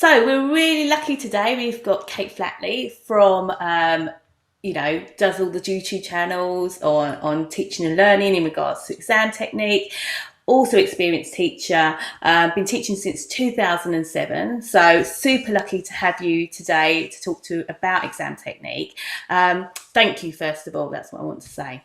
So we're really lucky today. We've got Kate Flatley from, does all the YouTube channels on teaching and learning in regards to exam technique. Also experienced teacher, been teaching since 2007. So super lucky to have you today to talk to about exam technique. Thank you, first of all. That's what I want to say.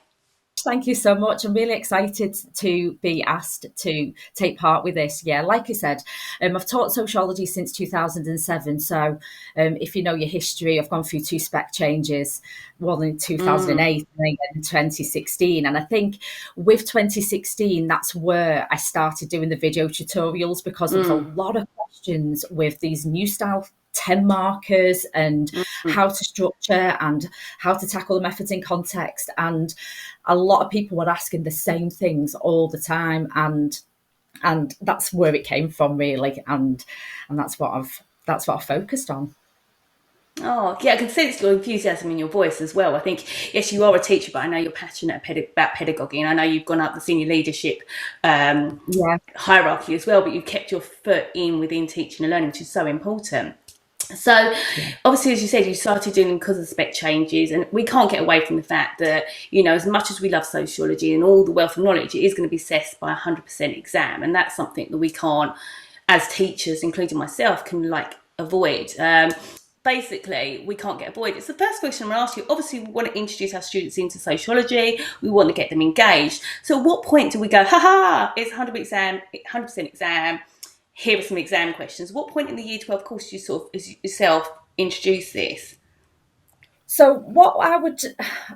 Thank you so much. I'm really excited to be asked to take part with this. Yeah, like you said, I've taught sociology since 2007. So if you know your history, I've gone through two spec changes, one in Mm, 2008 and then in 2016. And I think with 2016, that's where I started doing the video tutorials because there was a mm, lot of questions with these new style 10 markers and mm. how to structure and how to tackle the methods in context. And a lot of people were asking the same things all the time. And that's where it came from really. And that's what I've focused on. Oh, yeah, I can sense your enthusiasm in your voice as well. I think, yes, you are a teacher, but I know you're passionate about pedagogy, and I know you've gone up the senior leadership Yeah. hierarchy as well, but you've kept your foot in within teaching and learning, which is so important. So, Yeah. obviously, as you said, you started doing them because of the spec changes, and we can't get away from the fact that, as much as we love sociology and all the wealth of knowledge, it is going to be assessed by 100% exam, and that's something that we can't, as teachers, including myself, can avoid. Basically, we can't get avoided. So the first question I'm going to ask you, obviously we want to introduce our students into sociology, we want to get them engaged. So at what point do we go, it's 100% exam, here are some exam questions. What point in the year 12 course do you sort of yourself introduce this? So what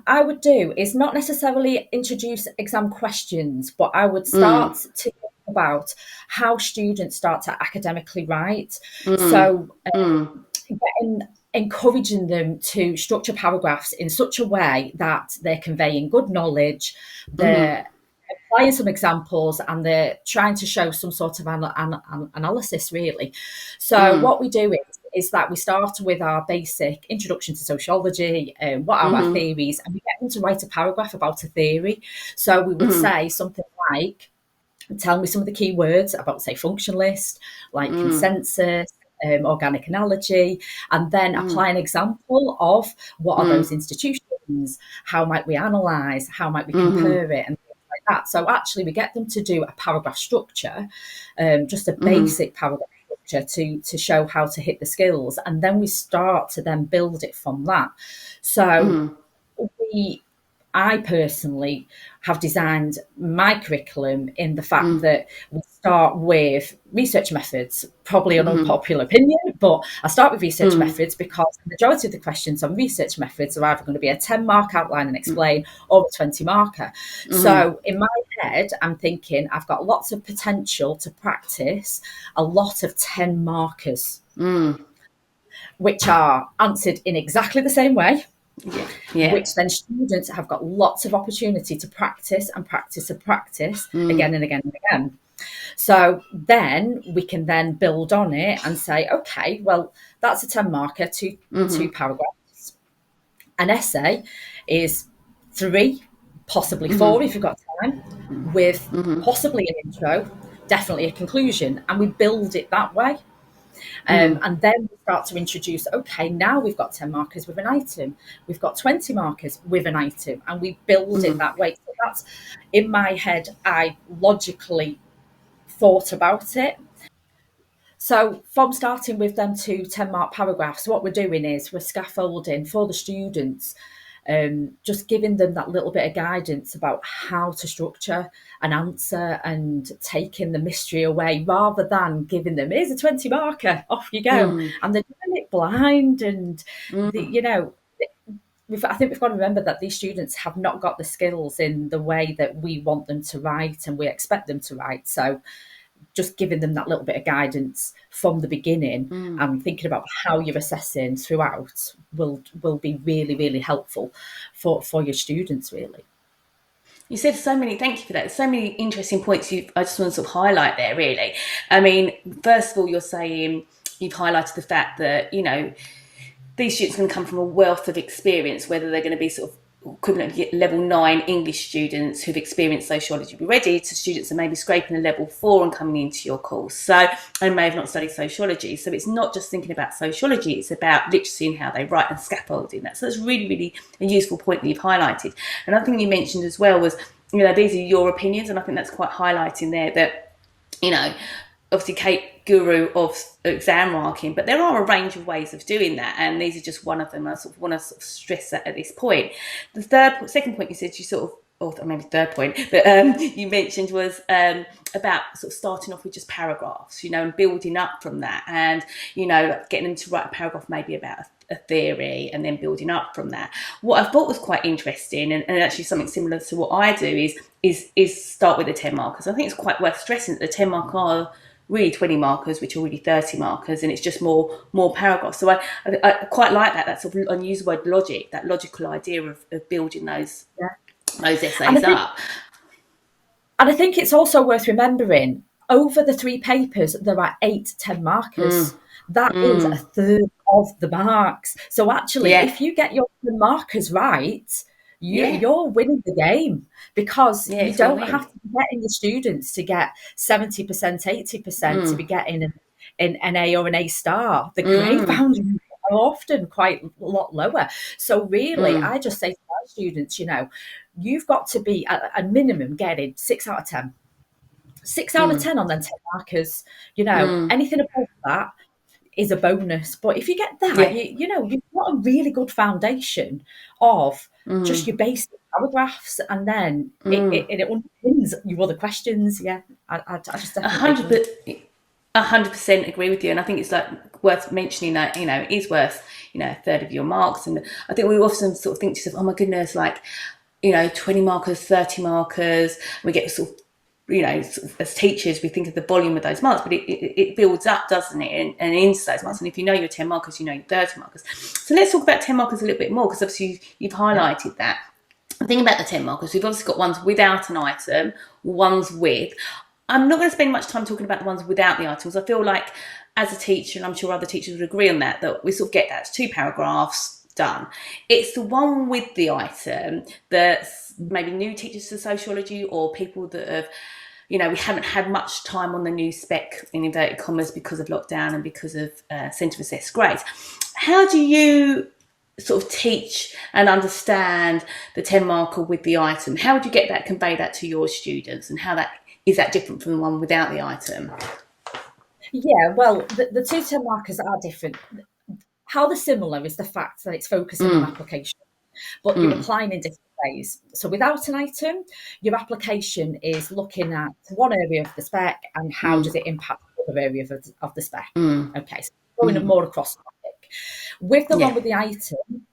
I would do is not necessarily introduce exam questions, but I would Mm, start to think about how students start to academically write. mm, So mm, getting encouraging them to structure paragraphs in such a way that they're conveying good knowledge, mm, they're applying some examples, and they're trying to show some sort of analysis, really. So mm, what we do is that we start with our basic introduction to sociology, what are our mm, theories, and we get them to write a paragraph about a theory. So we would mm, say something like, tell me some of the key words about, say, functionalist, like mm, consensus, organic analogy, and then mm, apply an example of what are those mm, institutions, how might we analyse, how might we mm, compare it, and things like that. So actually, we get them to do a paragraph structure, just a mm, basic paragraph structure to show how to hit the skills, and then we start to then build it from that. So mm, we I personally have designed my curriculum in the fact mm, that we start with research methods, probably an mm, unpopular opinion, but I start with research mm, methods because the majority of the questions on research methods are either going to be a 10 mark outline and mm, explain or a 20 marker. mm, So in my head, I'm thinking I've got lots of potential to practice a lot of 10 markers, mm. which are answered in exactly the same way, Yeah, yeah. which then students have got lots of opportunity to practice and practice and practice Mm, again and again and again. So then we can then build on it and say, okay, well, that's a 10 marker, two mhm, paragraphs. An essay is three, possibly four mhm, if you've got time, with mhm, possibly an intro, definitely a conclusion, and we build it that way. mhm, And then we start to introduce, okay, now we've got 10 markers with an item, we've got 20 markers with an item, and we build it mhm, that way. So that's in my head, I logically thought about it. So from starting with them two 10 mark paragraphs, what we're doing is we're scaffolding for the students, just giving them that little bit of guidance about how to structure an answer and taking the mystery away rather than giving them, here's a 20 marker, off you go. mm, And they're doing it blind. And, mm. you know, I think we've got to remember that these students have not got the skills in the way that we want them to write and we expect them to write. So just giving them that little bit of guidance from the beginning Mm. and thinking about how you're assessing throughout will be really, really helpful for your students, really. You said so many, thank you for that. There's so many interesting points I just want to sort of highlight there, really. I mean, first of all, you're saying you've highlighted the fact that, these students are going to come from a wealth of experience, whether they're going to be sort of equivalent level 9 English students who've experienced sociology be ready to students that may be scraping a level 4 and coming into your course, so and may have not studied sociology. So it's not just thinking about sociology, it's about literacy and how they write and scaffolding that. So that's really, really a useful point that you've highlighted. Another thing you mentioned as well was, these are your opinions, and I think that's quite highlighting there that, obviously Kate, guru of exam marking, but there are a range of ways of doing that, and these are just one of them. I sort of want to stress that at this point. The second point you said, or maybe third point that you mentioned was about sort of starting off with just paragraphs, and building up from that, and getting them to write a paragraph maybe about a theory and then building up from that. What I thought was quite interesting, and actually something similar to what I do, is start with the 10 markers. I think it's quite worth stressing that the 10 mark are really 20 markers, which are really 30 markers, and it's just more paragraphs. So I quite like that sort of, I use the word logic, that logical idea of building those essays up. And I think it's also worth remembering, over the 3 papers, there are 8 10 markers. That is a third of the marks. So actually, if you get your 10 markers right, you're winning the game, because you don't have to be getting the students to get 70%, 80% to be getting an A or an A star. The grade boundaries are often quite a lot lower. So really, I just say to my students, you've got to be at a minimum getting 6 out of 10. 6 out of 10 on them 10 markers. Anything above that is a bonus. But if you get that, you've got a really good foundation of just your basic paragraphs, and then it underpins your other questions. I just definitely 100% agree with you, and I think it's worth mentioning that it is worth a third of your marks. And I think we often sort of think to yourself, oh my goodness, 20 markers, 30 markers. We get sort of, as teachers, we think of the volume of those marks, but it builds up, doesn't it, and into those marks. And if you know your 10 markers, you know your 30 markers. So let's talk about 10 markers a little bit more, because obviously you've highlighted that. The thing about the 10 markers, we've obviously got ones without an item, ones with. I'm not going to spend much time talking about the ones without the items. I feel like as a teacher, and I'm sure other teachers would agree on that we sort of get that. It's 2 paragraphs, done. It's the one with the item that's maybe new teachers to sociology, or people that have, we haven't had much time on the new spec, in inverted commas, because of lockdown and because of centre assessed grades. How do you sort of teach and understand the 10 marker with the item? How would you convey that to your students, and how is that different from the one without the item? Yeah, well, the 2 10 markers are different. How they're similar is the fact that it's focusing on application, but you're applying in different ways. So without an item, your application is looking at one area of the spec and how does it impact other areas of the spec. Okay, so going more across the topic. With the one with the item,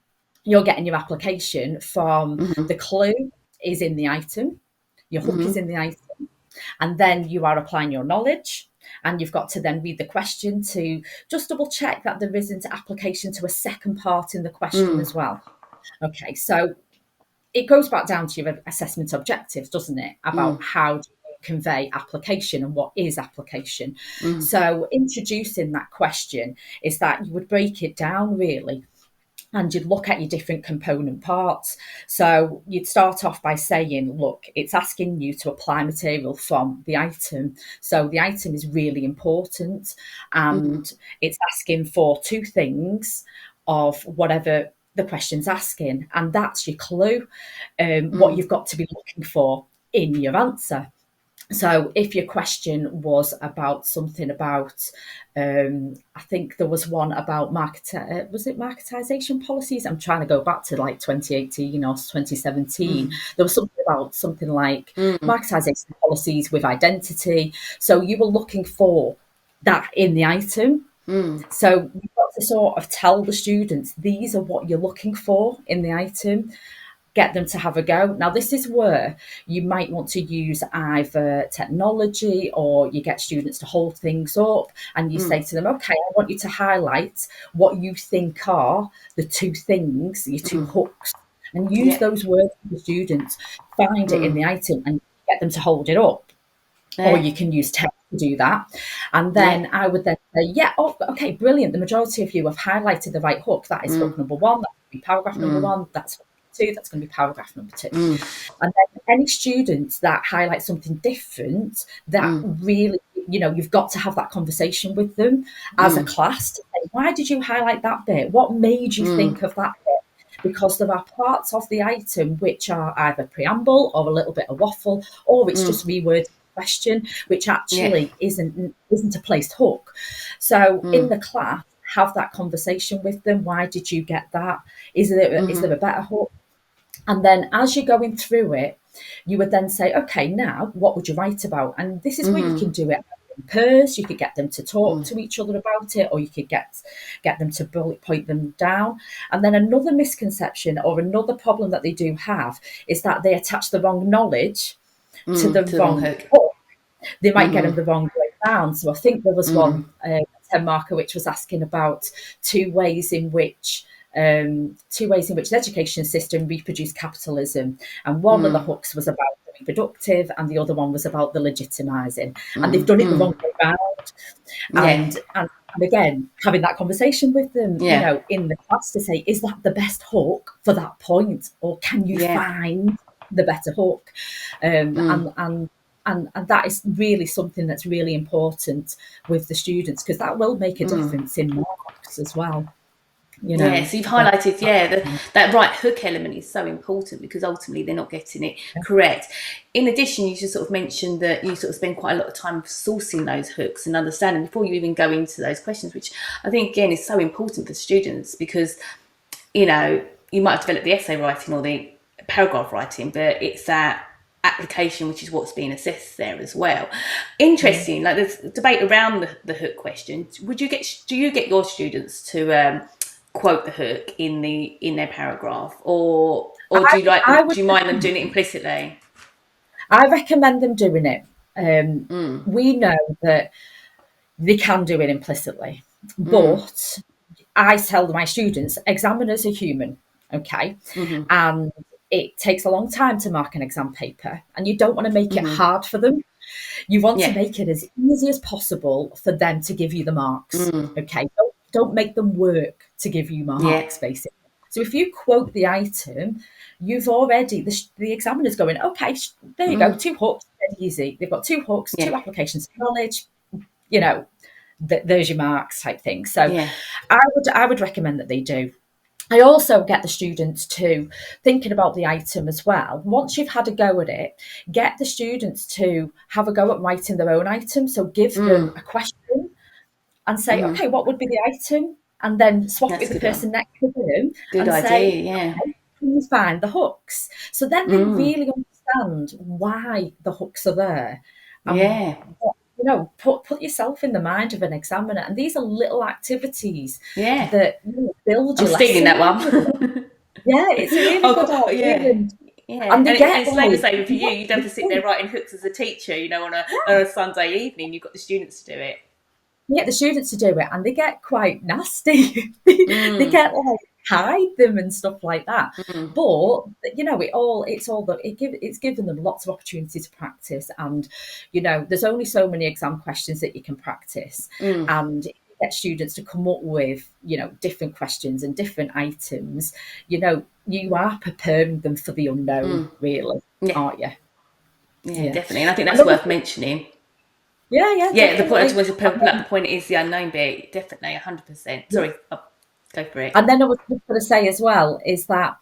you're getting your application from the clue is in the item, your hook is in the item, and then you are applying your knowledge. And you've got to then read the question to just double check that there isn't application to a second part in the question as well. Okay, so it goes back down to your assessment objectives, doesn't it? About how do you convey application and what is application. So introducing that question is that you would break it down really, and you'd look at your different component parts. So you'd start off by saying, look, it's asking you to apply material from the item. So the item is really important, and it's asking for 2 things of whatever the question's asking. And that's your clue, what you've got to be looking for in your answer. So if your question was about something about, I think there was one about was it marketisation policies? I'm trying to go back to 2018 or 2017. There was something like marketisation policies with identity. So you were looking for that in the item. So you've got to sort of tell the students, these are what you're looking for in the item. Get them to have a go. Now, this is where you might want to use either technology, or you get students to hold things up and you say to them, okay, I want you to highlight what you think are the 2 things, your 2 hooks, and use those words for the students. Find it in the item and get them to hold it up. Or you can use text to do that. And then I would then say, okay, brilliant. The majority of you have highlighted the right hook. That is hook number 1. That would be paragraph number 1. That's 2, that's going to be paragraph number 2. And then any students that highlight something different, that really, you've got to have that conversation with them as a class to say, why did you highlight that bit? What made you think of that bit? Because there are parts of the item which are either preamble or a little bit of waffle, or it's just reworded question, which actually isn't a placed hook. So in the class, have that conversation with them. Why did you get that? Is there a better hook? And then as you're going through it, you would then say, okay, now what would you write about? And this is where you can do it in pairs. You could get them to talk to each other about it, or you could get them to bullet point them down. And then another misconception or another problem that they do have is that they attach the wrong knowledge to the wrong hook. They might get them the wrong way round. So I think there was one 10 marker which was asking about two ways in which the education system reproduced capitalism, and one of the hooks was about the reproductive and the other one was about the legitimising, and they've done it the wrong way round. And again, having that conversation with them, in the class to say, is that the best hook for that point, or can you find the better hook? And that is really something that's really important with the students, because that will make a difference in marks as well. So you've highlighted, that right hook element is so important, because ultimately they're not getting it correct. In addition, you just sort of mentioned that you sort of spend quite a lot of time sourcing those hooks and understanding before you even go into those questions, which I think, again, is so important for students, because, you might have developed the essay writing or the paragraph writing, but it's that application which is what's being assessed there as well. Interesting, like there's debate around the hook question. Do you get your students to quote the hook in their paragraph, or do you mind them doing it implicitly? I recommend them doing it. We know that they can do it implicitly, but I tell my students, examiners are human, okay, and it takes a long time to mark an exam paper, and you don't want to make it hard for them. You want to make it as easy as possible for them to give you the marks. Okay, don't make them work to give you marks, basically. So if you quote the item, you've already, the examiner's going, okay, there you go, 2 hooks, dead easy. They've got 2 hooks, 2 applications of knowledge, there's your marks type thing. So I would recommend that they do. I also get the students to thinking about the item as well. Once you've had a go at it, get the students to have a go at writing their own item. So give them a question and say, okay, what would be the item? And then swap it with the person next to them and say, okay, can you find the hooks? So then they really understand why the hooks are there. Put yourself in the mind of an examiner, and these are little activities that build your lesson. I'm stealing that one. It's a really good idea. And it's labour saving for you. You don't have to sit there writing hooks as a teacher, on a Sunday evening. You've got the students to do it. You get the students to do it, and they get quite nasty. They get hide them and stuff like that. But it's given them lots of opportunity to practice, and there's only so many exam questions that you can practice, and get students to come up with different questions and different items. You are preparing them for the unknown, really, aren't you? Yeah, definitely, and I think that's worth mentioning. The point is the unknown bit, definitely, 100%. Sorry, go for it. And then I was going to say as well is that,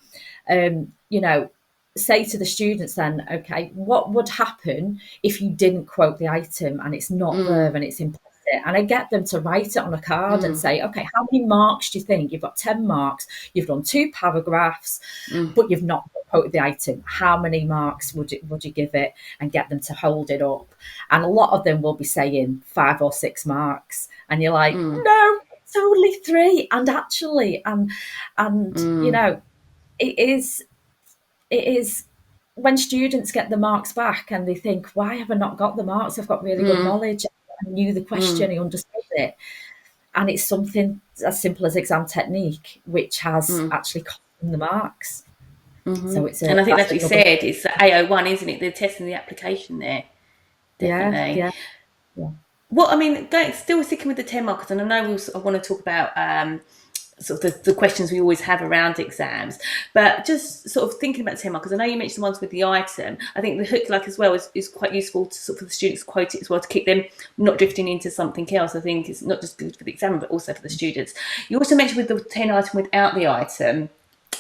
say to the students then, okay, what would happen if you didn't quote the item and it's not there and it's implicit? And I get them to write it on a card and say, okay, how many marks do you think? You've got 10 marks, you've done 2 paragraphs, but you've not quoted the item. How many marks would you give it? And get them to hold it up. And a lot of them will be saying 5 or 6 marks. And you're like, no, it's only 3. And actually, it is when students get the marks back and they think, why have I not got the marks? I've got really good knowledge. I knew the question, I understood it. And it's something as simple as exam technique, which has actually cost them the marks. So and I think that's what you said, it's the AO1, isn't it? They're testing the application there. Definitely. Yeah. Well, I mean, still sticking with the 10 markers, and I know I want to talk about sort of the questions we always have around exams. But just sort of thinking about 10 mark, because I know you mentioned the ones with the item, I think the hook like as well is quite useful to sort of for the students to quote it as well, to keep them not drifting into something else. I think it's not just good for the exam, but also for the students. You also mentioned with the 10 item without the item,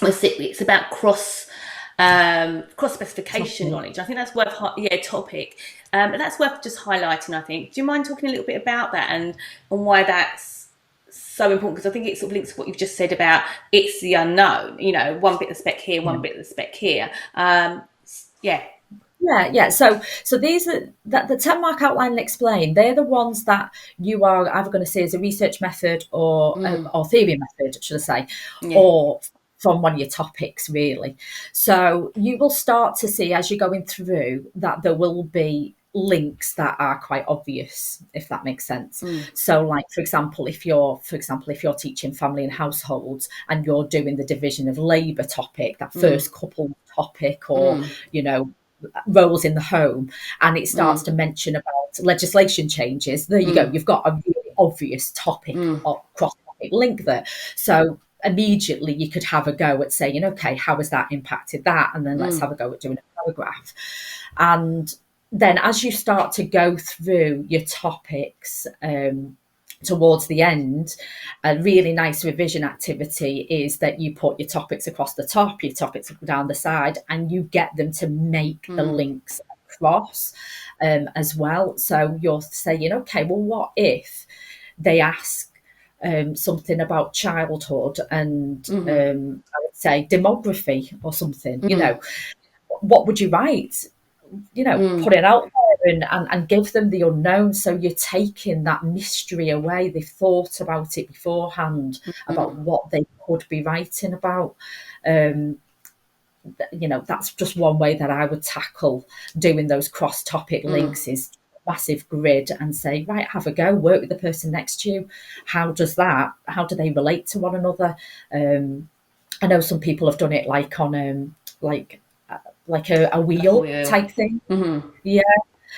it's about cross specification knowledge. I think that's worth topic. That's worth just highlighting, I think. Do you mind talking a little bit about that and why that's so important? Because I think it sort of links to what you've just said about it's the unknown, you know, one bit of spec here, one bit of the spec here. Yeah. So these are that the 10 mark outline and explain. They're the ones that you are either going to see as a research method or theory method, should I say, or from one of your topics, really. So you will start to see as you're going through that there will be links that are quite obvious, if that makes sense. So like for example if you're teaching family and households and you're doing the division of labour topic, that first couple topic, or you know, roles in the home, and it starts to mention about legislation changes, there you go, you've got a really obvious topic or cross topic link there. So immediately you could have a go at saying, okay, how has that impacted that, and then let's have a go at doing a paragraph. And then as you start to go through your topics towards the end, a really nice revision activity is that you put your topics across the top, your topics down the side, and you get them to make the links across as well. So you're saying, okay, well, what if they ask something about childhood and I would say demography or something, you know, what would you write? You know, put it out there and give them the unknown. So you're taking that mystery away. They've thought about it beforehand, about what they could be writing about. You know, that's just one way that I would tackle doing those cross-topic links, is massive grid and say, right, have a go, work with the person next to you. How do they relate to one another? I know some people have done it like on like a wheel type thing. Yeah,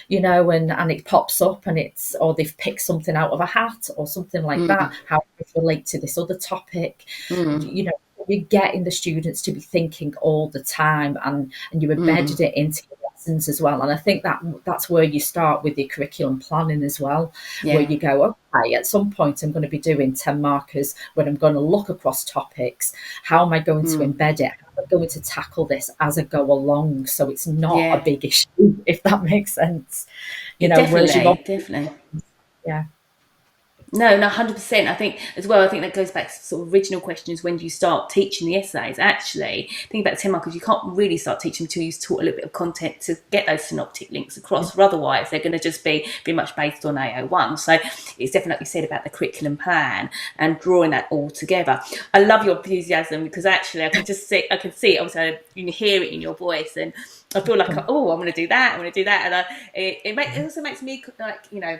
you know, and it pops up and or they've picked something out of a hat or something like that. How does it relate to this other topic? You know, you're getting the students to be thinking all the time, and you embedded it into your lessons as well. And I think that's where you start with your curriculum planning as well, where you go, okay, at some point I'm going to be doing 10 markers when I'm going to look across topics. How am I going to embed it? How am I going to tackle this as I go along, so it's not a big issue, if that makes sense? You know, definitely. Yeah. No, 100%. I think as well, I think that goes back to sort of original questions. When do you start teaching the essays? Actually, think about the 10 markers, you can't really start teaching until you've taught a little bit of content to get those synoptic links across. Or otherwise, they're going to just be much based on AO1. So it's definitely said about the curriculum plan and drawing that all together. I love your enthusiasm, because actually I can see it. Obviously, you can hear it in your voice, and I feel like, oh, I'm going to do that. And it also makes me, like, you know,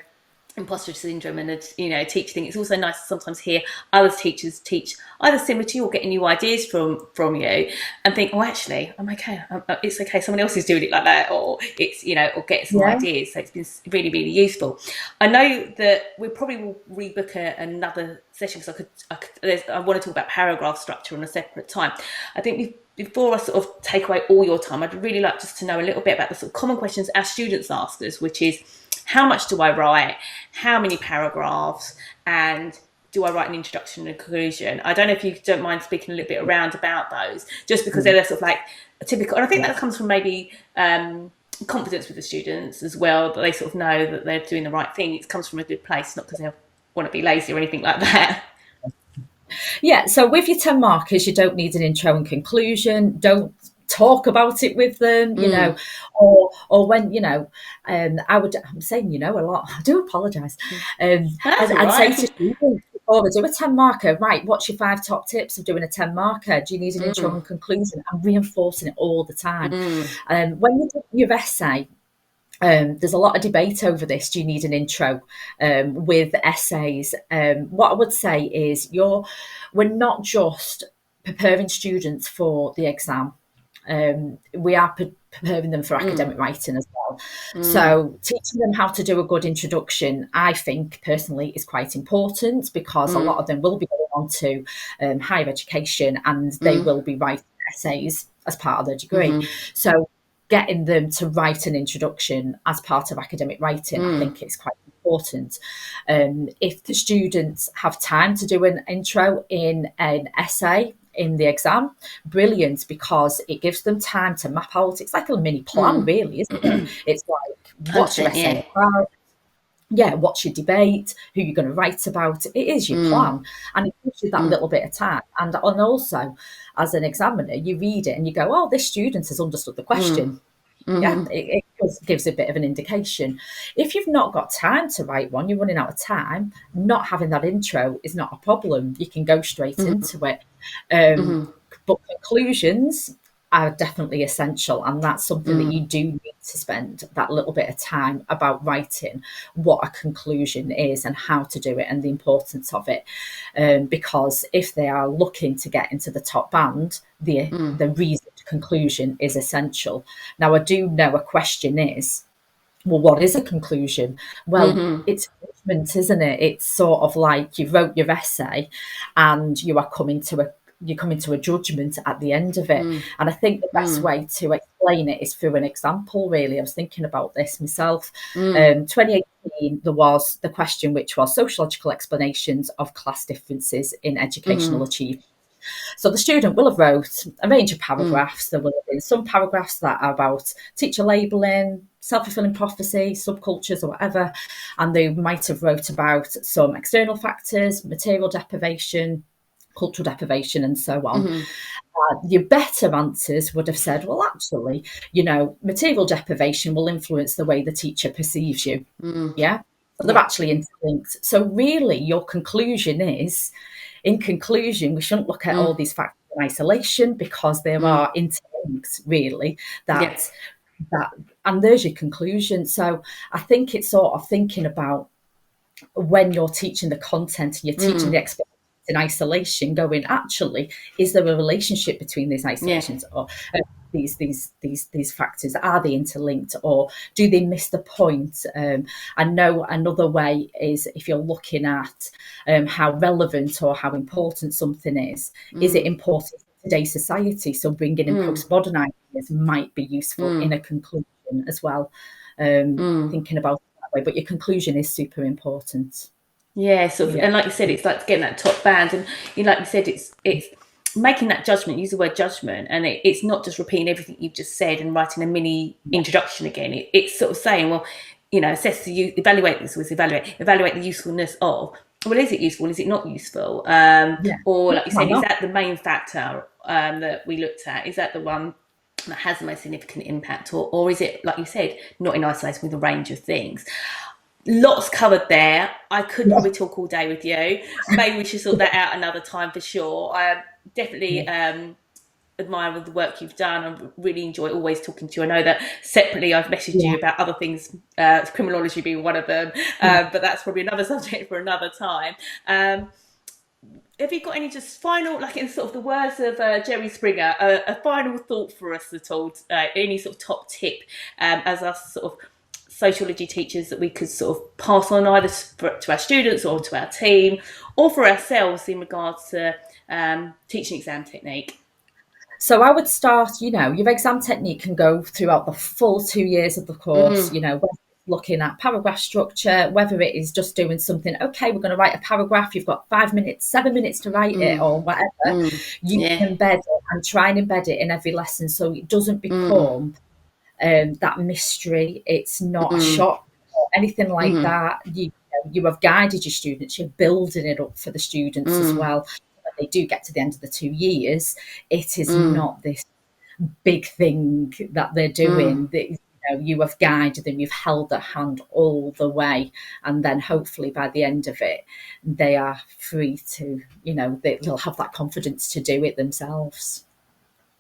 imposter syndrome and a teacher thing. It's also nice to sometimes hear other teachers teach either similar to you or getting new ideas from you, and think, oh, actually, I'm okay. It's okay. Someone else is doing it like that, or it's, you know, or get some ideas. So it's been really, really useful. I know that we probably will rebook another session, because I want to talk about paragraph structure on a separate time. I think before I sort of take away all your time, I'd really like just to know a little bit about the sort of common questions our students ask us, which is, how much do I write? How many paragraphs? And do I write an introduction and a conclusion? I don't know if you don't mind speaking a little bit around about those, just because they're sort of like a typical, and I think that comes from maybe confidence with the students as well, that they sort of know that they're doing the right thing. It comes from a good place, not because they want to be lazy or anything like that. Yeah, so with your 10 markers, you don't need an intro and conclusion. Don't talk about it with them, you know, or when, you know, I'm saying, you know, a lot. I do apologise. I'd say to students before we do a 10 marker, right, what's your 5 top tips of doing a 10 marker? Do you need an intro and conclusion? I'm reinforcing it all the time. When you do your essay, there's a lot of debate over this. Do you need an intro with essays? What I would say is we're not just preparing students for the exam. We are preparing them for academic writing as well. So teaching them how to do a good introduction, I think personally, is quite important, because a lot of them will be going on to higher education, and they will be writing essays as part of their degree. So getting them to write an introduction as part of academic writing, I think it's quite important. If the students have time to do an intro in an essay in the exam, brilliant, because it gives them time to map out. It's like a mini plan, really, isn't it? It's like, what's your essay about? Yeah, what's your debate? Who you're going to write about? It is your plan, and it gives you that little bit of time. And also, as an examiner, you read it and you go, "Oh, this student has understood the question." Yeah, it gives a bit of an indication. If you've not got time to write one, you're running out of time. Not having that intro is not a problem. You can go straight into it. But conclusions are definitely essential, and that's something that you do need to spend that little bit of time about writing what a conclusion is and how to do it and the importance of it. Because if they are looking to get into the top band, the reasoned conclusion is essential. Now, I do know a question is, well, what is a conclusion? Well, it's judgment, isn't it? It's sort of like you wrote your essay and you come into a judgment at the end of it. And I think the best way to explain it is through an example, really. I was thinking about this myself. 2018, there was the question, which was sociological explanations of class differences in educational achievement. So the student will have wrote a range of paragraphs. There will have been some paragraphs that are about teacher labelling, self-fulfilling prophecy, subcultures or whatever. And they might have wrote about some external factors, material deprivation, cultural deprivation, and so on. Your better answers would have said, well, actually, material deprivation will influence the way the teacher perceives you. Yeah. So they're actually interlinked. So really your conclusion is, in conclusion, we shouldn't look at all these factors in isolation, because there are interlinks, really, that and there's your conclusion. So I think it's sort of thinking about when you're teaching the content and you're teaching the experience in isolation, going, actually, is there a relationship between these isolations or these factors? Are they interlinked, or do they miss the point? I know another way is, if you're looking at how relevant or how important something is it important in today's society? So bringing in postmodern ideas might be useful in a conclusion as well. Thinking about it that way, but your conclusion is super important. Yeah, and like you said, it's like getting that top band, and like you said, it's making that judgment. Use the word judgment, and it's not just repeating everything you've just said and writing a mini introduction again. It's sort of saying, well, assess the evaluate the usefulness of. Well, is it useful? Is it not useful? Or like you said, is that the main factor that we looked at? Is that the one that has the most significant impact, or is it, like you said, not in isolation with a range of things? Lots covered there. I could probably talk all day with you. Maybe we should sort that out another time for sure. I definitely admire the work you've done. I really enjoy always talking to you. I know that separately I've messaged you about other things, criminology being one of them, but that's probably another subject for another time. Have you got any just final, like in sort of the words of Jerry Springer, a final thought for us at all? Any sort of top tip as us sort of sociology teachers that we could sort of pass on either to our students or to our team or for ourselves in regards to teaching exam technique? So I would start, your exam technique can go throughout the full 2 years of the course, looking at paragraph structure, whether it is just doing something, okay, we're going to write a paragraph, you've got 5 minutes, 7 minutes to write it or whatever. You can embed it and try and embed it in every lesson so it doesn't become that mystery. It's not a shock or anything like that. You have guided your students, you're building it up for the students as well. When they do get to the end of the 2 years, it is not this big thing that they're doing. That, you have guided them, you've held their hand all the way, and then hopefully by the end of it, they are free to, they'll have that confidence to do it themselves.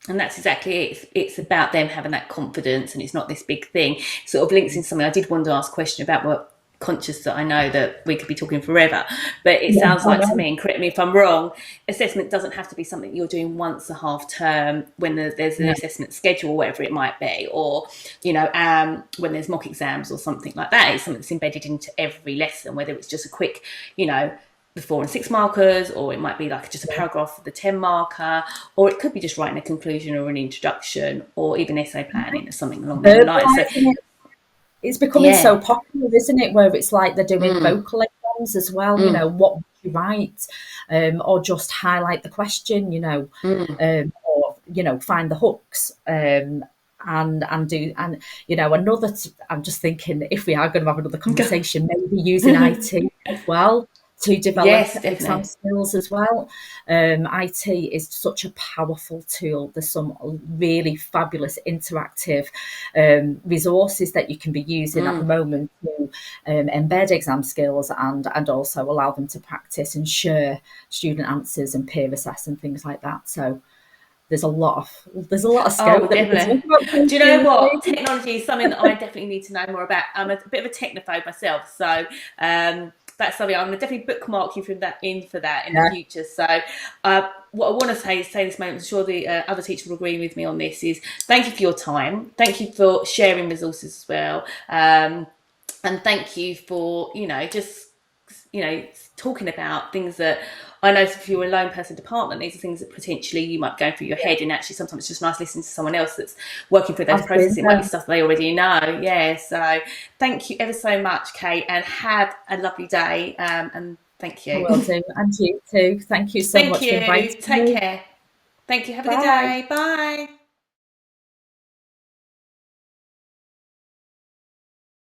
And that's exactly it. It's about them having that confidence, and it's not this big thing. Sort of links in something I did want to ask a question about, what conscious that I know that we could be talking forever, but it sounds like to me, and correct me if I'm wrong, assessment doesn't have to be something you're doing once a half term when there's an assessment schedule, whatever it might be, or when there's mock exams or something like that. It's something that's embedded into every lesson, whether it's just a quick the 4 and 6 markers, or it might be like just a paragraph for the 10 marker, or it could be just writing a conclusion or an introduction, or even essay planning or something along those lines. So Verbalising it. It's becoming so yeah. popular, isn't it? Where it's like they're doing vocal exams as well. You know, what would you write, or just highlight the question. Or find the hooks. And do and another. I'm just thinking if we are going to have another conversation, maybe using IT as well to develop Yes, exam definitely. skills as well. IT is such a powerful tool. There's some really fabulous interactive resources that you can be using at the moment to embed exam skills and also allow them to practice and share student answers and peer assess and things like that. So there's a lot of Oh, scope that we can definitely. talk about Do you know what? creativity. Technology is something that I definitely need to know more about. I'm a bit of a technophobe myself, so that's something I'm going to definitely bookmark you from that in for that in the Yeah, future. So, what I want to say this moment, I'm sure the other teacher will agree with me on this, is thank you for your time. Thank you for sharing resources as well. And thank you for, just, talking about things that I know if you're a lone person department, these are things that potentially you might go through your yeah, head, and actually sometimes it's just nice listening to someone else that's working through those processes. absolutely. It might be stuff they already know. Yeah. So thank you ever so much, Kate, and have a lovely day. And thank I you. will do. And you too. Thank you so Thank much for you. inviting Take me. care. Thank you. Have a good Bye. day. Bye.